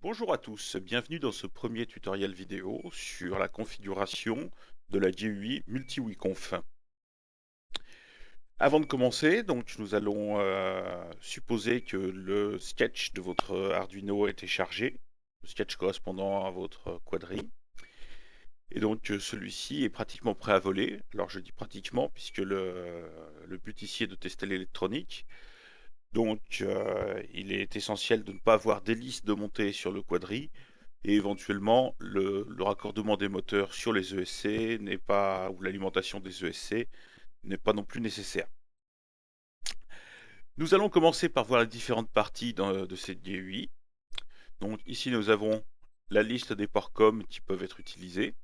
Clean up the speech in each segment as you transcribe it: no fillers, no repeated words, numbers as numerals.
Bonjour à tous, bienvenue dans ce premier tutoriel vidéo sur la configuration de la GUI MultiWiiConf. Avant de commencer, donc nous allons supposer que le sketch de votre Arduino a été chargé, le sketch correspondant à votre quadri. Et donc celui-ci est pratiquement prêt à voler. Alors je dis pratiquement puisque le but ici est de tester l'électronique. Donc il est essentiel de ne pas avoir d'hélice de montée sur le quadri. Et éventuellement, le raccordement des moteurs sur les ESC n'est pas, ou l'alimentation des ESC n'est pas non plus nécessaire. Nous allons commencer par voir les différentes parties de cette GUI. Donc ici nous avons la liste des ports COM qui peuvent être utilisés.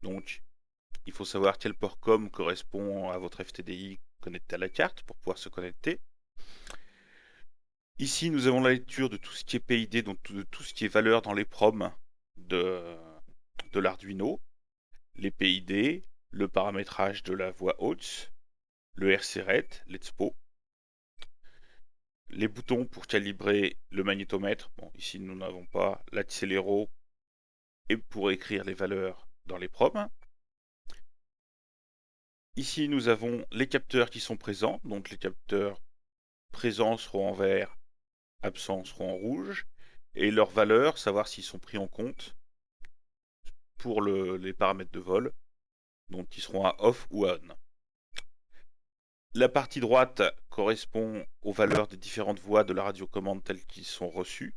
Donc il faut savoir quel port COM correspond à votre FTDI connecté à la carte pour pouvoir se connecter. Ici nous avons la lecture de tout ce qui est PID, donc de tout ce qui est valeur dans les PROM de l'Arduino. Les PID, le paramétrage de la voix haute, le RCRET, l'EXPO, les boutons pour calibrer le magnétomètre, bon ici nous n'avons pas l'accéléro, et pour écrire les valeurs dans les PROM. Ici nous avons les capteurs qui sont présents, donc les capteurs présents seront en vert, absents seront en rouge, et leurs valeurs, savoir s'ils sont pris en compte pour les paramètres de vol, donc qui seront à off ou à on. La partie droite correspond aux valeurs des différentes voies de la radiocommande telles qu'ils sont reçues.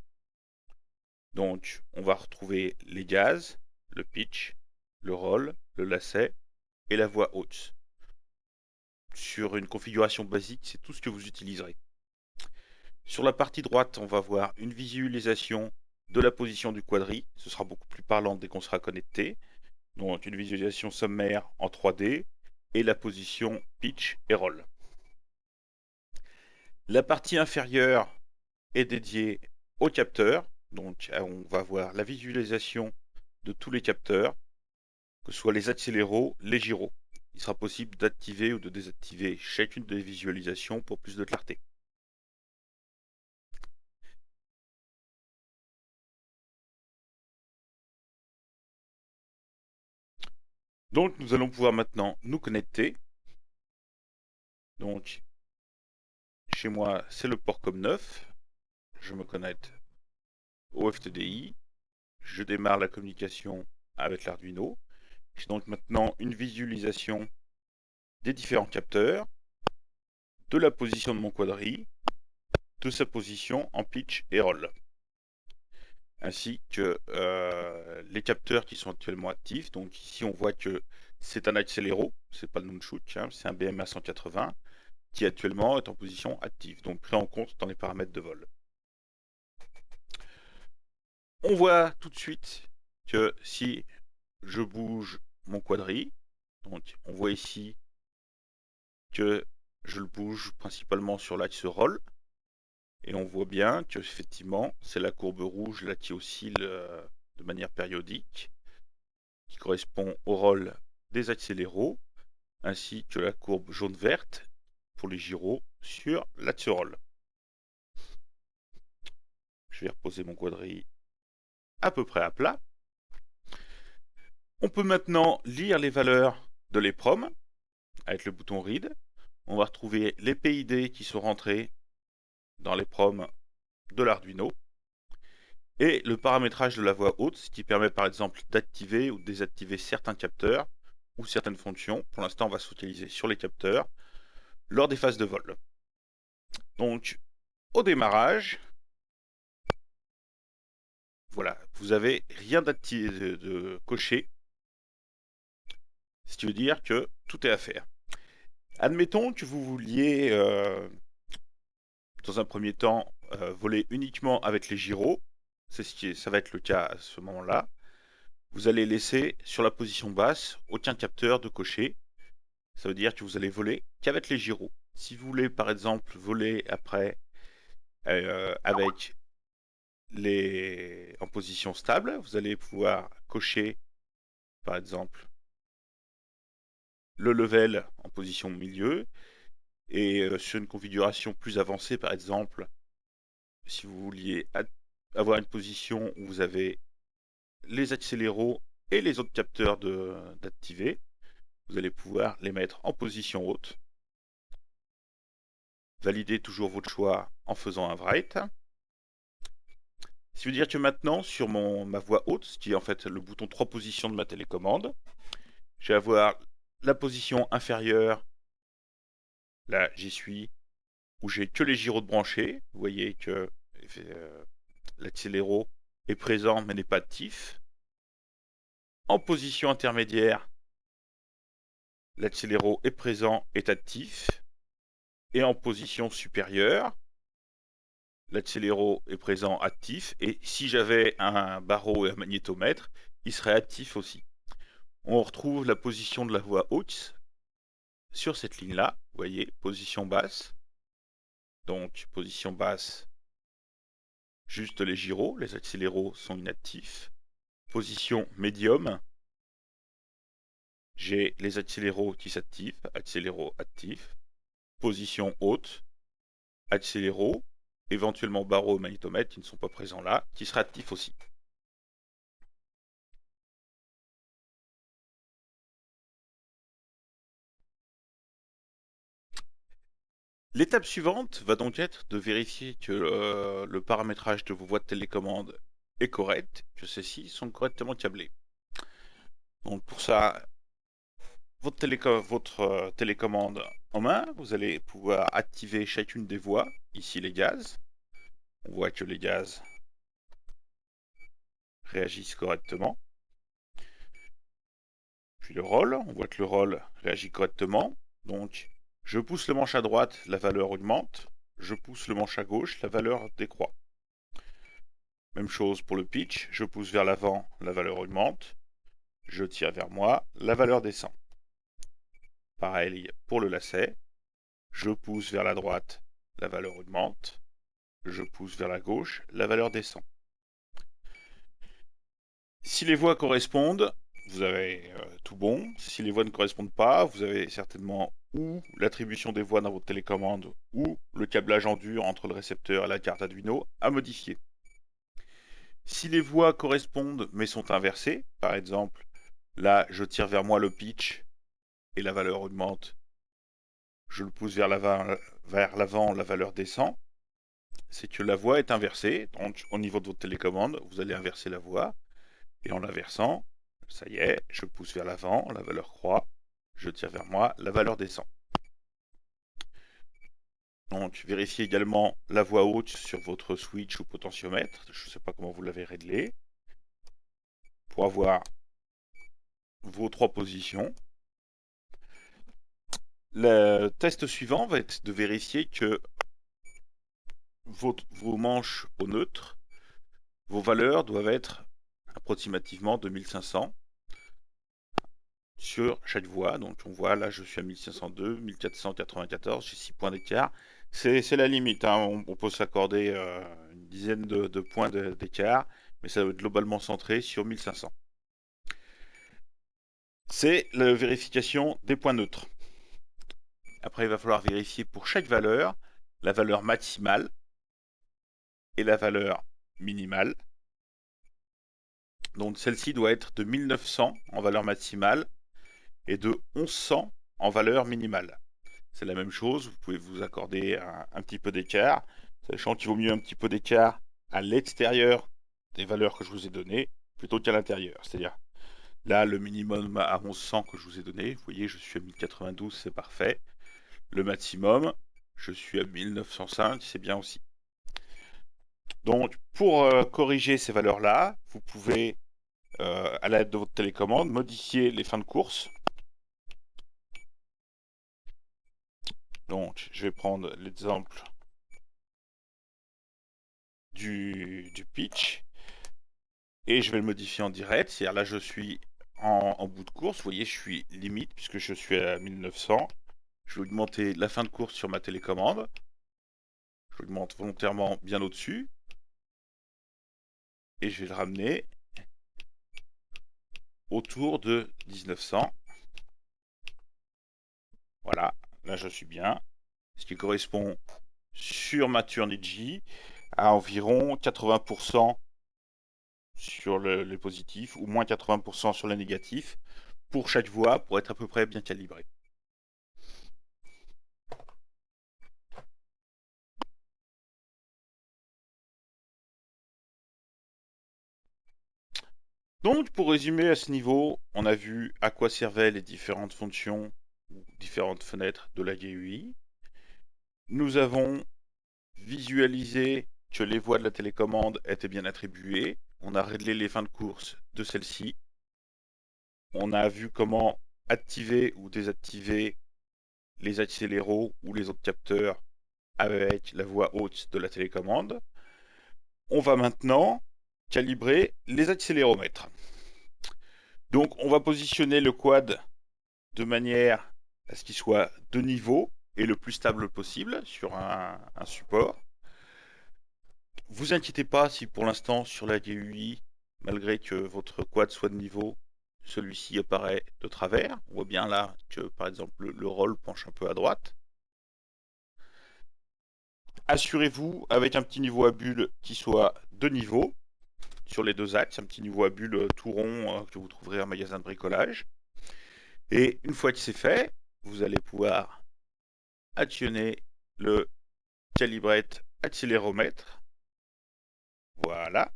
Donc, on va retrouver les gaz, le pitch, le roll, le lacet et la voix haute. Sur une configuration basique, c'est tout ce que vous utiliserez. Sur la partie droite, on va voir une visualisation de la position du quadri. Ce sera beaucoup plus parlant dès qu'on sera connecté. Donc, une visualisation sommaire en 3D et la position pitch et roll. La partie inférieure est dédiée aux capteurs. Donc on va voir la visualisation de tous les capteurs, que ce soit les accéléros, les gyros. Il sera possible d'activer ou de désactiver chacune des visualisations pour plus de clarté. Donc nous allons pouvoir maintenant nous connecter. Donc chez moi c'est le port COM9. Je me connecte au FTDI. Je démarre la communication avec l'Arduino. J'ai donc maintenant une visualisation des différents capteurs, de la position de mon quadri, de sa position en pitch et roll, ainsi que les capteurs qui sont actuellement actifs. Donc ici on voit que c'est un accéléro, c'est pas le Nunchuk, hein, c'est un BMA 180 qui actuellement est en position active, donc pris en compte dans les paramètres de vol. On voit tout de suite que si je bouge mon quadri, donc on voit ici que je le bouge principalement sur l'axe roll, et on voit bien que effectivement c'est la courbe rouge là qui oscille de manière périodique, qui correspond au roll des accéléros, ainsi que la courbe jaune-verte pour les gyros sur l'axe roll. Je vais reposer mon quadri à peu près à plat. On peut maintenant lire les valeurs de l'EPROM avec le bouton Read. On va retrouver les PID qui sont rentrés dans l'EPROM de l'Arduino et le paramétrage de la voix haute, ce qui permet par exemple d'activer ou de désactiver certains capteurs ou certaines fonctions. Pour l'instant, on va se focaliser sur les capteurs lors des phases de vol. Donc, au démarrage, voilà, vous n'avez rien de coché, ce qui veut dire que tout est à faire. Admettons que vous vouliez, dans un premier temps, voler uniquement avec les gyros. Ça va être le cas à ce moment-là. Vous allez laisser sur la position basse aucun capteur de cocher. Ça veut dire que vous allez voler qu'avec les gyros. Si vous voulez par exemple voler après avec en position stable, vous allez pouvoir cocher par exemple le level en position milieu, et sur une configuration plus avancée par exemple, si vous vouliez avoir une position où vous avez les accéléros et les autres capteurs d'activer. Vous allez pouvoir les mettre en position haute. Validez toujours votre choix en faisant un write. Ce qui veut dire que maintenant, sur ma voie haute, ce qui est en fait le bouton 3 positions de ma télécommande, je vais avoir la position inférieure, là j'y suis, où j'ai que les gyros de branchés. Vous voyez que l'accéléro est présent mais n'est pas actif. En position intermédiaire, l'accéléro est présent, est actif. Et en position supérieure, l'accéléro est présent, actif. Et si j'avais un barreau et un magnétomètre, il serait actif aussi. On retrouve la position de la voie haute sur cette ligne-là. Vous voyez, position basse. Donc, position basse, juste les gyros, les accéléros sont inactifs. Position médium, j'ai les accéléros qui s'activent, accéléros actifs. Position haute, accéléros, éventuellement barreau et magnétomètre qui ne sont pas présents là, qui sera actif aussi. L'étape suivante va donc être de vérifier que le paramétrage de vos voies de télécommande est correct, que celles-ci sont correctement câblées. Donc pour ça, votre télécommande en main, vous allez pouvoir activer chacune des voies, ici les gaz. On voit que les gaz réagissent correctement. Puis le roll, on voit que le roll réagit correctement. Donc je pousse le manche à droite, la valeur augmente. Je pousse le manche à gauche, la valeur décroît. Même chose pour le pitch, je pousse vers l'avant, la valeur augmente. Je tire vers moi, la valeur descend. Pareil pour le lacet, je pousse vers la droite, la valeur augmente. Je pousse vers la gauche, la valeur descend. Si les voies correspondent, vous avez tout bon. Si les voies ne correspondent pas, vous avez certainement ou l'attribution des voies dans votre télécommande ou le câblage en dur entre le récepteur et la carte Arduino à modifier. Si les voies correspondent mais sont inversées, par exemple, là je tire vers moi le pitch et la valeur augmente, je le pousse vers l'avant, la valeur descend, c'est que la voie est inversée. Donc au niveau de votre télécommande, vous allez inverser la voie. Et en l'inversant, ça y est, je pousse vers l'avant, la valeur croît, je tire vers moi, la valeur descend. Donc vérifiez également la voie haute sur votre switch ou potentiomètre, je ne sais pas comment vous l'avez réglé, pour avoir vos 3 positions. Le test suivant va être de vérifier que vos manches au neutre, vos valeurs doivent être approximativement de 1500 sur chaque voie. Donc on voit là je suis à 1502, 1494, j'ai 6 points d'écart. C'est la limite, hein. On peut s'accorder une dizaine de points d'écart, mais ça va être globalement centré sur 1500. C'est la vérification des points neutres. Après il va falloir vérifier pour chaque valeur la valeur maximale et la valeur minimale. Donc celle-ci doit être de 1900 en valeur maximale et de 1100 en valeur minimale. C'est la même chose, vous pouvez vous accorder un petit peu d'écart, sachant qu'il vaut mieux un petit peu d'écart à l'extérieur des valeurs que je vous ai données plutôt qu'à l'intérieur. C'est-à-dire, là, le minimum à 1100 que je vous ai donné, vous voyez, je suis à 1092, c'est parfait. Le maximum, je suis à 1905, c'est bien aussi. Donc, pour corriger ces valeurs-là, vous pouvez, à l'aide de votre télécommande, modifier les fins de course. Donc, je vais prendre l'exemple du pitch et je vais le modifier en direct. C'est-à-dire là, je suis en bout de course. Vous voyez, je suis limite puisque je suis à 1900. Je vais augmenter la fin de course sur ma télécommande. Je l'augmente volontairement bien au-dessus. Et je vais le ramener autour de 1900. Voilà, là je suis bien. Ce qui correspond sur ma Turnigy à environ 80% sur les positifs ou moins 80% sur les négatifs pour chaque voie pour être à peu près bien calibré. Donc pour résumer à ce niveau, on a vu à quoi servaient les différentes fonctions ou différentes fenêtres de la GUI. Nous avons visualisé que les voies de la télécommande étaient bien attribuées. On a réglé les fins de course de celle-ci. On a vu comment activer ou désactiver les accéléros ou les autres capteurs avec la voie haute de la télécommande. On va maintenant calibrer les accéléromètres. Donc on va positionner le quad de manière à ce qu'il soit de niveau et le plus stable possible sur un support. Vous inquiétez pas si pour l'instant sur la GUI, malgré que votre quad soit de niveau, celui-ci apparaît de travers. On voit bien là que par exemple le roll penche un peu à droite. Assurez-vous avec un petit niveau à bulle qui soit de niveau sur les deux axes, un petit niveau à bulle tout rond que vous trouverez en magasin de bricolage. Et une fois que c'est fait, vous allez pouvoir actionner le calibrate accéléromètre. Voilà.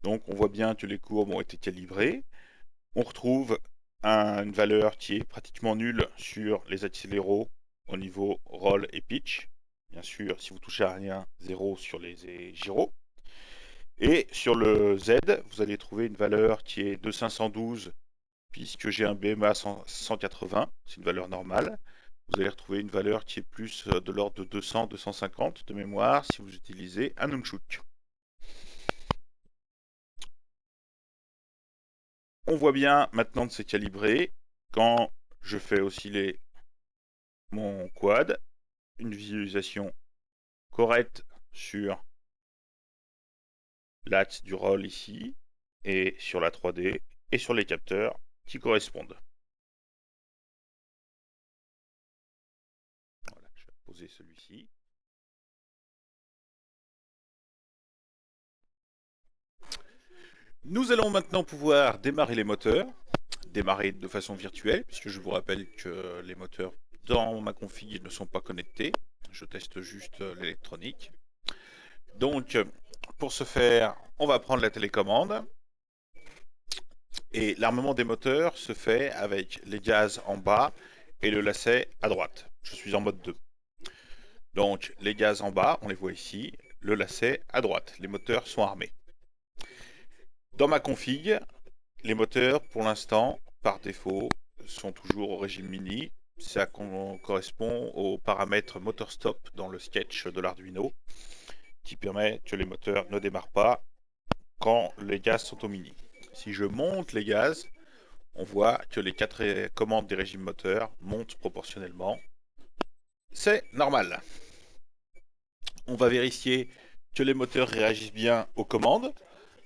Donc on voit bien que les courbes ont été calibrées. On retrouve une valeur qui est pratiquement nulle sur les accéléros au niveau roll et pitch. Bien sûr, si vous touchez à rien, 0 sur les gyros. Et sur le Z, vous allez trouver une valeur qui est de 512 puisque j'ai un BMA 180, c'est une valeur normale. Vous allez retrouver une valeur qui est plus de l'ordre de 200-250 de mémoire si vous utilisez un nunchuk. On voit bien maintenant que c'est calibré. Quand je fais osciller mon quad, une visualisation correcte sur l'axe du roll ici, et sur la 3D, et sur les capteurs qui correspondent. Voilà, je vais poser celui-ci. Nous allons maintenant pouvoir démarrer les moteurs, démarrer de façon virtuelle, puisque je vous rappelle que les moteurs dans ma config ne sont pas connectés. Je teste juste l'électronique. Donc, pour ce faire, on va prendre la télécommande. Et l'armement des moteurs se fait avec les gaz en bas et le lacet à droite. Je suis en mode 2. Donc, les gaz en bas, on les voit ici, le lacet à droite. Les moteurs sont armés. Dans ma config, les moteurs, pour l'instant, par défaut, sont toujours au régime mini. Ça correspond au paramètre motor stop dans le sketch de l'Arduino, qui permet que les moteurs ne démarrent pas quand les gaz sont au mini. Si je monte les gaz, on voit que les 4 commandes des régimes moteurs montent proportionnellement. C'est normal. On va vérifier que les moteurs réagissent bien aux commandes.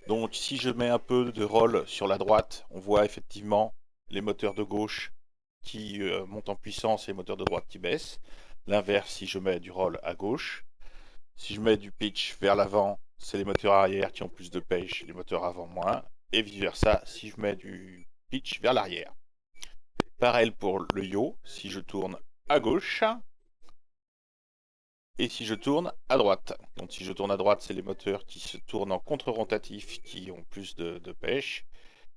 Donc si je mets un peu de roll sur la droite, on voit effectivement les moteurs de gauche qui montent en puissance et les moteurs de droite qui baissent. L'inverse si je mets du roll à gauche. Si je mets du pitch vers l'avant, c'est les moteurs arrière qui ont plus de pêche, les moteurs avant moins. Et vice versa si je mets du pitch vers l'arrière. Pareil pour le yo, si je tourne à gauche et si je tourne à droite. Donc si je tourne à droite, c'est les moteurs qui se tournent en contre-rotatif qui ont plus de pêche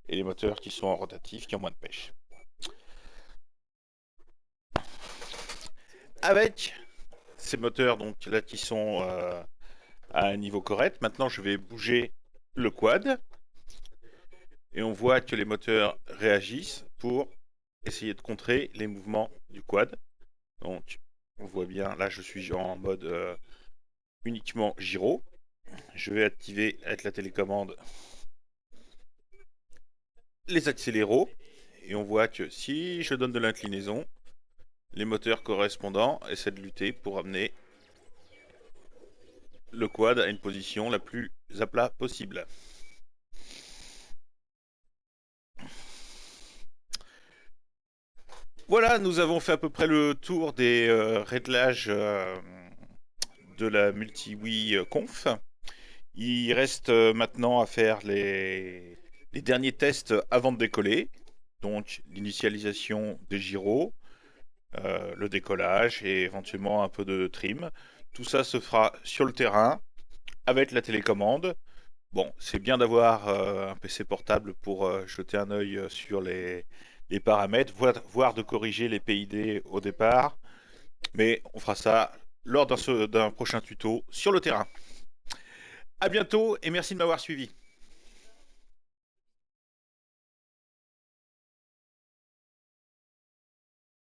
et les moteurs qui sont en rotatif qui ont moins de pêche. Avec ces moteurs donc là qui sont à un niveau correct, maintenant je vais bouger le quad et on voit que les moteurs réagissent pour essayer de contrer les mouvements du quad. Donc on voit bien, là je suis en mode uniquement gyro. Je vais activer avec la télécommande les accéléros et on voit que si je donne de l'inclinaison, les moteurs correspondants essaient de lutter pour amener le quad à une position la plus à plat possible. Voilà, nous avons fait à peu près le tour des réglages de la MultiWii Conf. Il reste maintenant à faire les derniers tests avant de décoller. Donc l'initialisation des gyros, le décollage et éventuellement un peu de trim. Tout ça se fera sur le terrain avec la télécommande. Bon, c'est bien d'avoir un PC portable pour jeter un œil sur les paramètres, voire de corriger les PID au départ. Mais on fera ça lors d'un prochain tuto sur le terrain. À bientôt et merci de m'avoir suivi.